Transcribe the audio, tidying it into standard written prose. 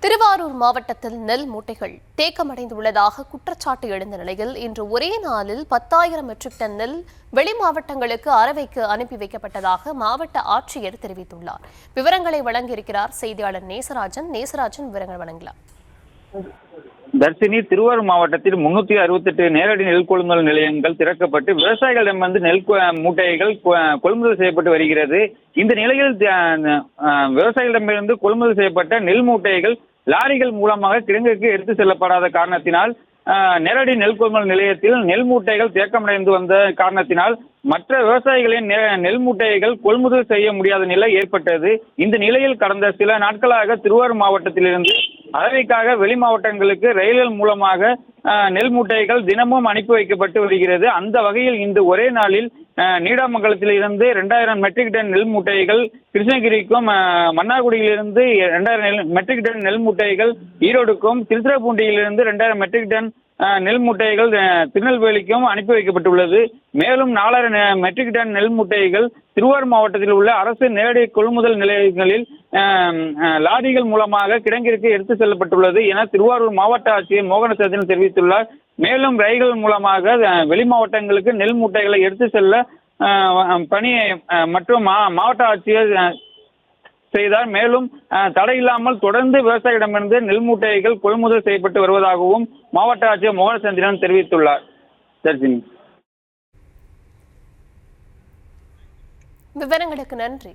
திருவாரூர் மாவட்டத்தில் நெல் மூட்டைகள் தேக்கமடைந்துள்ளதாக குற்றச்சாட்டு எழுந்த நிலையில் இன்று ஒரே நாளில் 10,000 மெட்ரிக் டன் நெல் வெளி மாவட்டங்களுக்கு அரவைக்கு அனுப்பி வைக்கப்பட்டதாக மாவட்ட ஆட்சியர் தெரிவித்துள்ளார். விவரங்களை வழங்கியிருக்கிறார் செய்தியாளர் நேசராஜன். விவரங்கள் வழங்கலாம். தர்சினி, திருவாரூர் மாவட்டத்தில் 368 நேரடி நெல் கொள்முதல் நிலையங்கள் திறக்கப்பட்டு விவசாயிகளிடமிருந்து நெல் மூட்டைகள் கொள்முதல் செய்யப்பட்டு வருகிறது. இந்த நிலையில் விவசாயிகளிடமிருந்து கொள்முதல் செய்யப்பட்ட நெல் மூட்டைகள் லாரிகள் மூலமாக கிடங்குக்கு எடுத்து செல்லப்படாத காரணத்தினால் நேரடி நெல் கொள்முதல் நிலையத்தில் நெல் மூட்டைகள் தேக்கமடைந்து வந்த காரணத்தினால் மற்ற விவசாயிகளின் நெல் மூட்டைகள் கொள்முதல் செய்ய முடியாத நிலை ஏற்பட்டது. இந்த நிலையில் கடந்த சில நாட்களாக திருவாரூர் மாவட்டத்திலிருந்து அரவைக்காக வெளி மாவட்டங்களுக்கு ரயில்கள் மூலமாக நெல் மூட்டைகள் தினமும் அனுப்பி வைக்கப்பட்டு வருகிறது. அந்த வகையில் இந்த ஒரே நாளில் நீடாமங்கலத்தில் இருந்து 2000 மெட்ரிக் டன் நெல் மூட்டைகள், கிருஷ்ணகிரிக்கும் மன்னார்குடியிலிருந்து 2000 மெட்ரிக் டன் நெல் மூட்டைகள், ஈரோடுக்கும், திருத்துறைப்பூண்டியிலிருந்து 2000 மெட்ரிக் டன் நெல் மூட்டைகள் திருநெல்வேலிக்கும் அனுப்பி வைக்கப்பட்டுள்ளது. மேலும் 4000 மெட்ரிக் டன் நெல் மூட்டைகள் திருவாரூர் மாவட்டத்தில் உள்ள அரசு நேரடி கொள்முதல் நிலையங்களில் லாரிகள் மூலமாக கிடங்கிற்கு எடுத்து செல்லப்பட்டுள்ளது என திருவாரூர் மாவட்ட ஆட்சியர் மோகனசந்திரன் தெரிவித்துள்ளார். மேலும் ரயில்கள் மூலமாக வெளி மாவட்டங்களுக்கு நெல் மூட்டைகளை எடுத்து செல்ல பணியை மற்றும் மாவட்ட ஆட்சியர் செய்தார். மேலும் தடையில்லாமல் தொடர்ந்து விவசாயிகளிடமிருந்து நெல் மூட்டைகள் கொள்முதல் செய்யப்பட்டு வருவதாகவும் மாவட்ட ஆட்சியர் மோகனசந்திரன் தெரிவித்துள்ளார். விவரங்களுக்கு நன்றி.